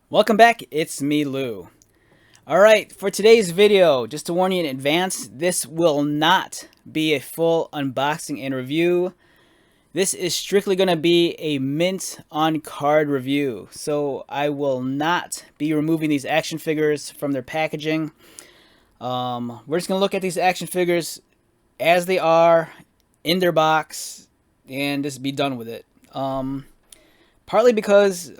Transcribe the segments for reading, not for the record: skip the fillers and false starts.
Welcome back, it's me, Lou. Alright, for today's video, just to warn you in advance, this will not be a full unboxing and review. This is strictly going to be a mint on card review. So I will not be removing these action figures from their packaging. We're just going to look at these action figures as they are in their box and just be done with it. Partly because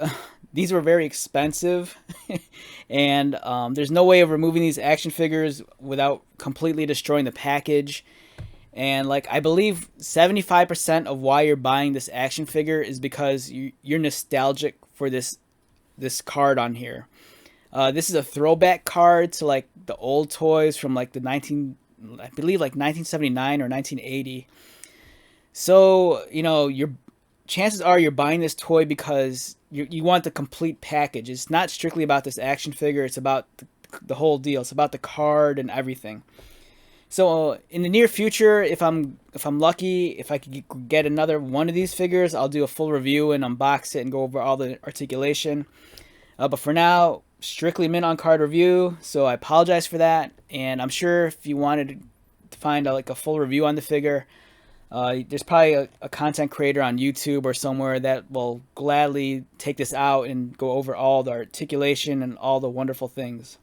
these were very expensive and there's no way of removing these action figures without completely destroying the package. And like I believe 75% of why you're buying this action figure is because you're nostalgic for this card on here. This is a throwback card to like the old toys from like I believe like 1979 or 1980. So, your chances are you're buying this toy because you want the complete package. It's not strictly about this action figure. It's about the whole deal. It's about the card and everything. So in the near future, if I'm lucky, if I could get another one of these figures, I'll do a full review and unbox it and go over all the articulation. But for now, strictly mint on card review. So I apologize for that. And I'm sure if you wanted to find like a full review on the figure, there's probably a content creator on YouTube or somewhere that will gladly take this out and go over all the articulation and all the wonderful things.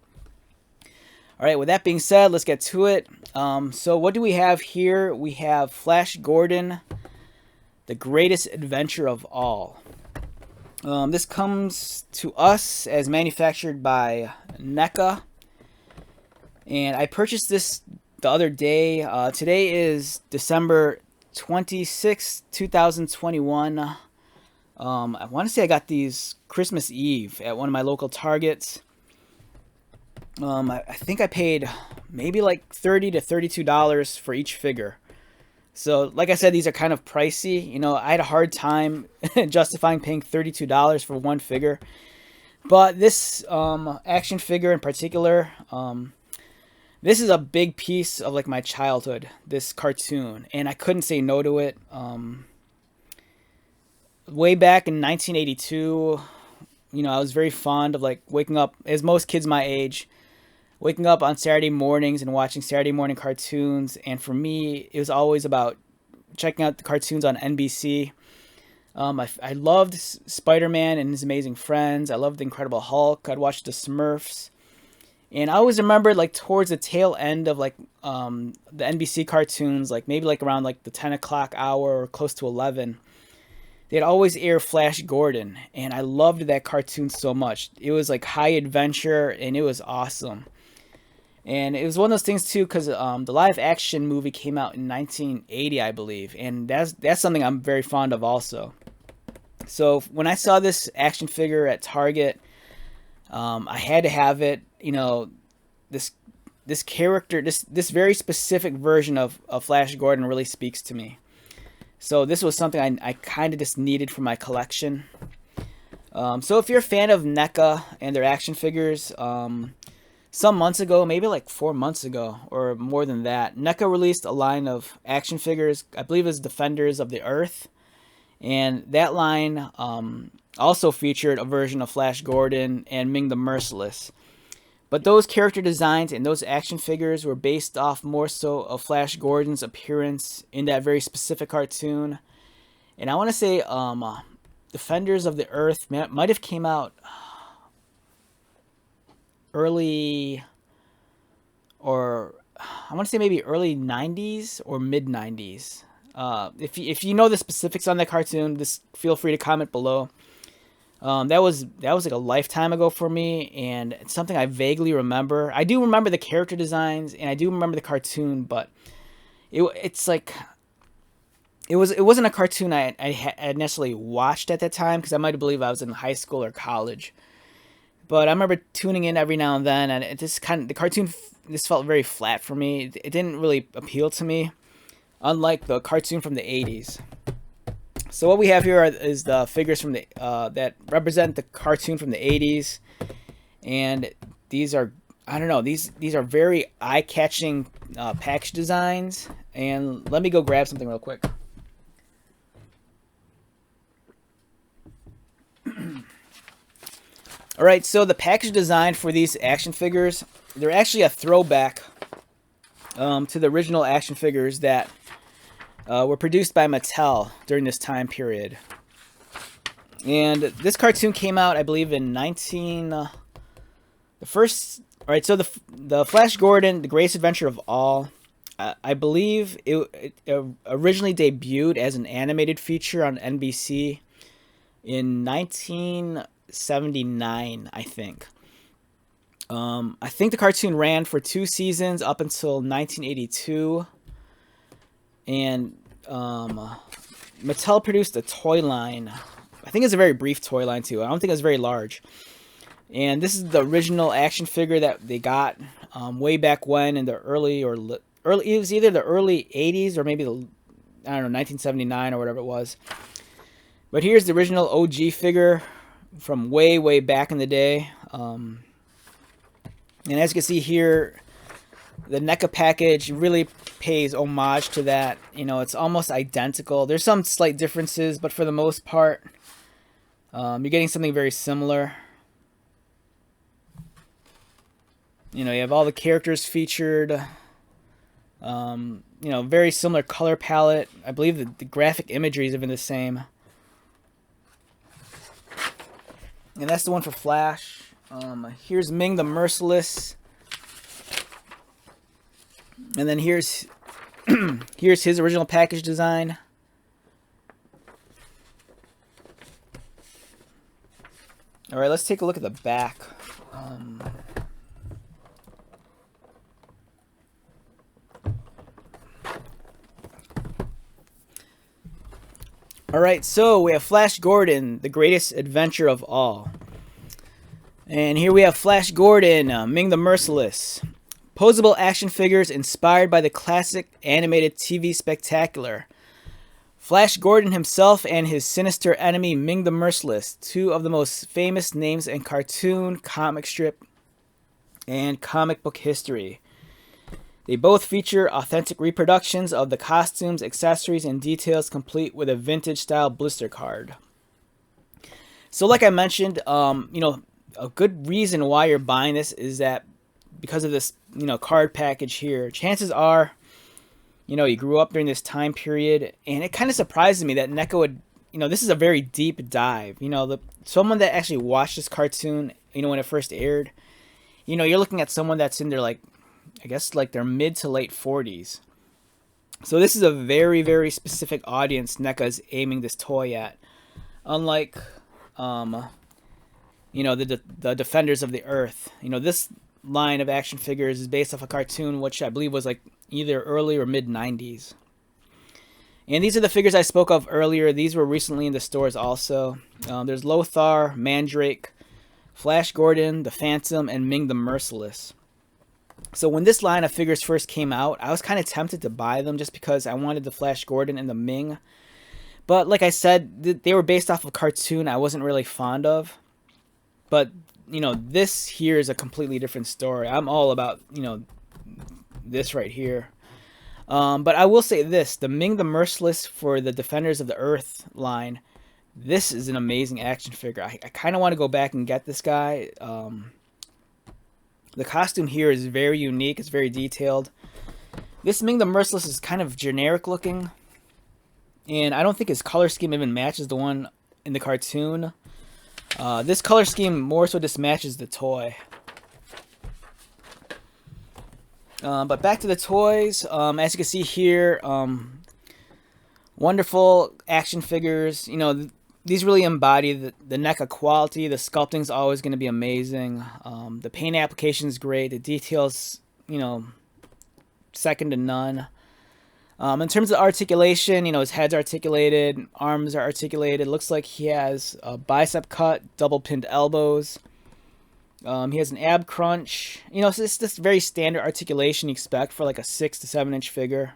All right, with that being said, let's get to it. So what do we have here? We have Flash Gordon, the greatest adventure of all. This comes to us as manufactured by NECA. And I purchased this the other day. Today is December 26, 2021. I want to say I got these Christmas Eve at one of my local Targets. I think I paid maybe like $30 to $32 for each figure. So, like I said, these are kind of pricey. I had a hard time justifying paying $32 for one figure. But this action figure in particular, this is a big piece of like my childhood, this cartoon. And I couldn't say no to it. Way back in 1982, I was very fond of like waking up, as most kids my age, waking up on Saturday mornings and watching Saturday morning cartoons. And for me, it was always about checking out the cartoons on NBC. I loved Spider-Man and His Amazing Friends. I loved The Incredible Hulk. I'd watch The Smurfs. And I always remember like towards the tail end of like the NBC cartoons, like maybe like around like the 10 o'clock hour or close to 11, they'd always air Flash Gordon. And I loved that cartoon so much. It was like high adventure and it was awesome. And it was one of those things too, because the live action movie came out in 1980, I believe, and that's something I'm very fond of also. So when I saw this action figure at Target, I had to have it. This character, this very specific version of Flash Gordon really speaks to me. So this was something I kind of just needed for my collection. So if you're a fan of NECA and their action figures, some months ago, maybe like 4 months ago or more than that, NECA released a line of action figures, I believe it was Defenders of the Earth. And that line also featured a version of Flash Gordon and Ming the Merciless. But those character designs and those action figures were based off more so of Flash Gordon's appearance in that very specific cartoon. And I want to say Defenders of the Earth might have came out early, or I want to say maybe early 90s or mid 90s. If you know the specifics on that cartoon, just feel free to comment below. That was like a lifetime ago for me, and it's something I vaguely remember. I do remember the character designs and I do remember the cartoon, but it's like it wasn't a cartoon I had necessarily watched at that time, because I might believe I was in high school or college. But I remember tuning in every now and then, and the cartoon this felt very flat for me. It didn't really appeal to me, unlike the cartoon from the 80s. So what we have here is the figures from the that represent the cartoon from the 80s, and these are, I don't know, these are very eye-catching package designs. And let me go grab something real quick. Alright, so the package design for these action figures, they're actually a throwback to the original action figures that were produced by Mattel during this time period. And this cartoon came out, I believe, in the Flash Gordon, The Greatest Adventure of All, I believe it originally debuted as an animated feature on NBC in 1979, I think. I think the cartoon ran for 2 seasons up until 1982. And Mattel produced a toy line. I think it's a very brief toy line too. I don't think it was very large. And this is the original action figure that they got way back when in the early. It was either the early 80s or maybe I don't know, 1979 or whatever it was. But here's the original OG figure from way back in the day. And as you can see here, the NECA package really pays homage to that. You know, it's almost identical. There's some slight differences, but for the most part, you're getting something very similar. You know, you have all the characters featured. You know, very similar color palette. I believe the graphic imagery is even the same. And that's the one for Flash. Here's Ming the Merciless. And then here's his original package design. Alright, let's take a look at the back. Alright, so we have Flash Gordon, The Greatest Adventure of All. And here we have Flash Gordon, Ming the Merciless. Posable action figures inspired by the classic animated TV spectacular. Flash Gordon himself and his sinister enemy Ming the Merciless, 2 of the most famous names in cartoon, comic strip, and comic book history. They both feature authentic reproductions of the costumes, accessories, and details, complete with a vintage-style blister card. So like I mentioned, you know, a good reason why you're buying this is that because of this, you know, card package here. Chances are, you know, you grew up during this time period, and it kind of surprises me that NECA would, you know, this is a very deep dive. You know, someone that actually watched this cartoon, you know, when it first aired, you know, you're looking at someone that's in their, like, I guess, like their mid to late 40s. So this is a very specific audience NECA is aiming this toy at. Unlike, you know, the Defenders of the Earth. You know, this line of action figures is based off a cartoon which I believe was like either early or mid 90s. And these are the figures I spoke of earlier. These were recently in the stores also. There's Lothar, Mandrake, Flash Gordon, the Phantom, and Ming the Merciless. So when this line of figures first came out, I was kind of tempted to buy them just because I wanted the Flash Gordon and the Ming. But like I said, they were based off of a cartoon I wasn't really fond of. But, you know, this here is a completely different story. I'm all about, you know, this right here. But I will say this, the Ming the Merciless for the Defenders of the Earth line, this is an amazing action figure. I kind of want to go back and get this guy. The costume here is very unique. It's very detailed. This Ming the Merciless is kind of generic looking. And I don't think his color scheme even matches the one in the cartoon. This color scheme more so just matches the toy. But back to the toys. As you can see here, wonderful action figures. You know, these really embody the NECA quality. The sculpting's always going to be amazing. The paint application is great. The details, you know, second to none. In terms of articulation, you know, his head's articulated, arms are articulated. Looks like he has a bicep cut, double pinned elbows. He has an ab crunch. You know, so it's this very standard articulation you expect for like a 6 to 7 inch figure.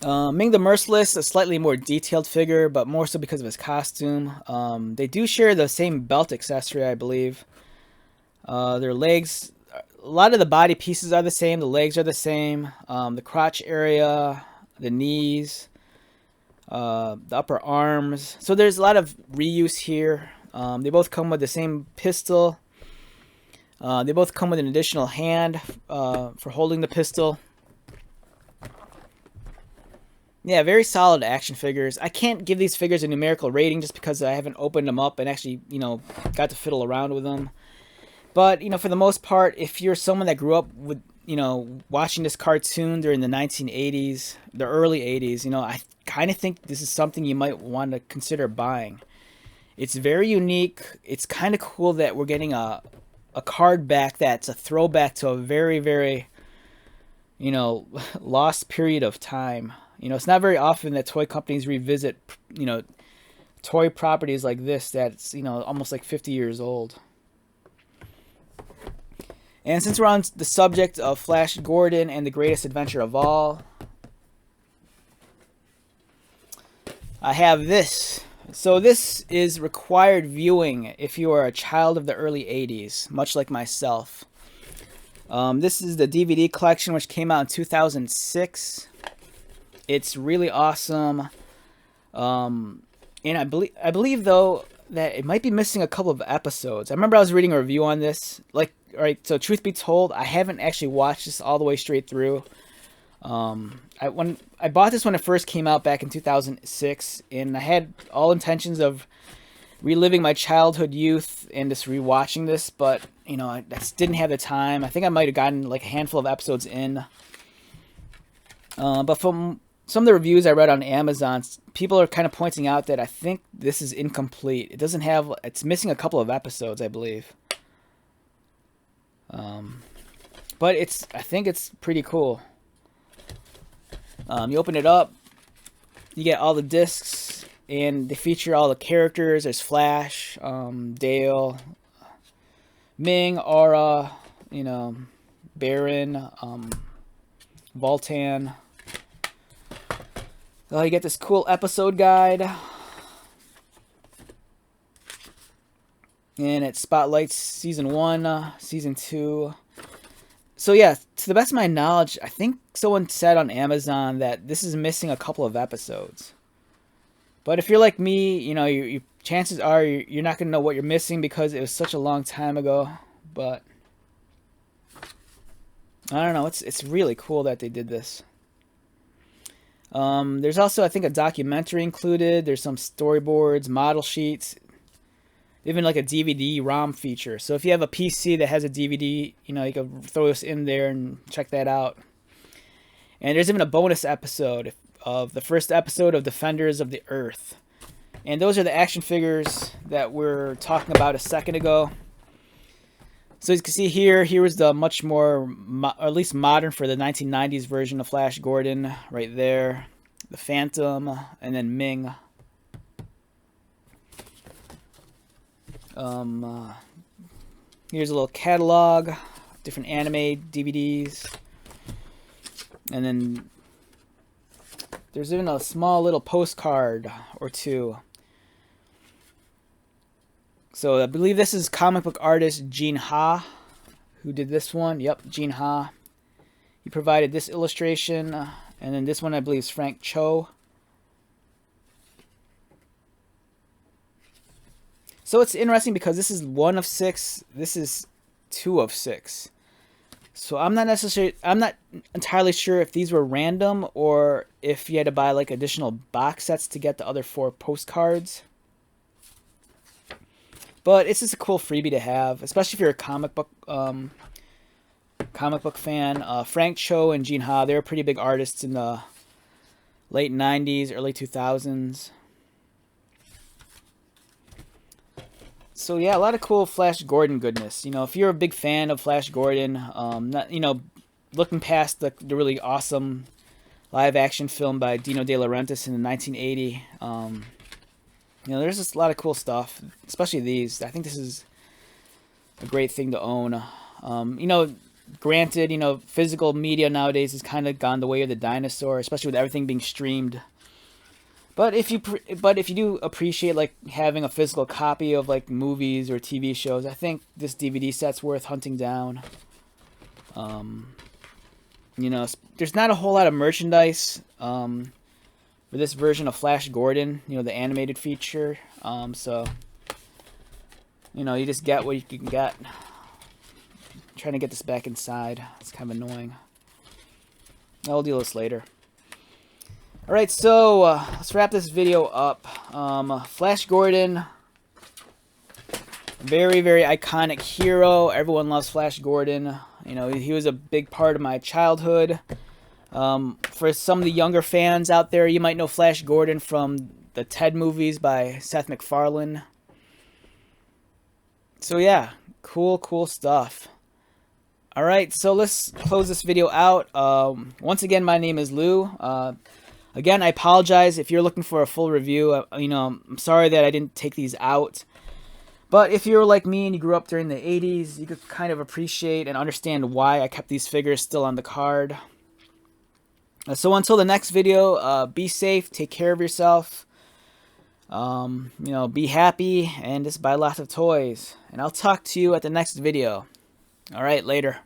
Ming the Merciless, a slightly more detailed figure, but more so because of his costume. They do share the same belt accessory, I believe. Their legs, a lot of the body pieces are the same. The legs are the same. The crotch area, the knees, the upper arms. So there's a lot of reuse here. They both come with the same pistol. They both come with an additional hand for holding the pistol. Yeah, very solid action figures. I can't give these figures a numerical rating just because I haven't opened them up and actually, got to fiddle around with them. But, for the most part, if you're someone that grew up with, watching this cartoon during the 1980s, the early 80s, I kind of think this is something you might want to consider buying. It's very unique. It's kind of cool that we're getting a card back that's a throwback to a very, very, lost period of time. It's not very often that toy companies revisit, toy properties like this that's, almost like 50 years old. And since we're on the subject of Flash Gordon and the greatest adventure of all, I have this. So this is required viewing if you are a child of the early 80s, much like myself. This is the DVD collection, which came out in 2006. It's really awesome. And I believe though that it might be missing a couple of episodes. I remember I was reading a review on this. Alright, so truth be told, I haven't actually watched this all the way straight through. When I bought this when it first came out back in 2006, and I had all intentions of reliving my childhood youth and just rewatching this, but I just didn't have the time. I think I might have gotten like a handful of episodes in. But from some of the reviews I read on Amazon, people are kind of pointing out that I think this is incomplete. It's missing a couple of episodes, I believe. But I think it's pretty cool. You open it up, you get all the discs, and they feature all the characters. There's Flash, Dale, Ming, Aura, Baron, Voltan. You get this cool episode guide. And it spotlights Season 1, Season 2. So yeah, to the best of my knowledge, I think someone said on Amazon that this is missing a couple of episodes. But if you're like me, you chances are you're not going to know what you're missing because it was such a long time ago. But I don't know, it's really cool that they did this. There's also, I think, a documentary included. There's some storyboards, model sheets, even like a DVD-ROM feature. So if you have a PC that has a DVD, you can throw this in there and check that out. And there's even a bonus episode of the first episode of Defenders of the Earth. And those are the action figures that we're talking about a second ago. So as you can see here was the much more, or at least modern for the 1990s version of Flash Gordon right there. The Phantom, and then Ming. Here's a little catalog, different anime DVDs. And then there's even a small little postcard or two. So I believe this is comic book artist Gene Ha, who did this one. Yep, Gene Ha. He provided this illustration, and then this one I believe is Frank Cho. So it's interesting because this is 1 of 6. This is 2 of 6. So I'm not entirely sure if these were random or if you had to buy like additional box sets to get the other 4 postcards. But it's just a cool freebie to have, especially if you're a comic book fan. Frank Cho and Gene Ha, they were pretty big artists in the late 90s, early 2000s. So yeah, a lot of cool Flash Gordon goodness. If you're a big fan of Flash Gordon, looking past the really awesome live action film by Dino De Laurentiis in 1980, there's just a lot of cool stuff, especially these. I think this is a great thing to own. Granted, physical media nowadays has kind of gone the way of the dinosaur, especially with everything being streamed. But if you do appreciate like having a physical copy of like movies or TV shows, I think this DVD set's worth hunting down. There's not a whole lot of merchandise for this version of Flash Gordon, the animated feature. So you know, you just get what you can get. I'm trying to get this back inside. It's kind of annoying. I'll deal with this later. Alright, so let's wrap this video up. Flash Gordon, very, very iconic hero. Everyone loves Flash Gordon. You know, he was a big part of my childhood. For some of the younger fans out there, you might know Flash Gordon from the Ted movies by Seth MacFarlane. So yeah, cool stuff. Alright, so let's close this video out. Once again, my name is Lou. Again, I apologize if you're looking for a full review. You know, I'm sorry that I didn't take these out. But if you're like me and you grew up during the 80s, you could kind of appreciate and understand why I kept these figures still on the card. So until the next video, be safe, take care of yourself, you know, be happy, and just buy lots of toys. And I'll talk to you at the next video. Alright, later.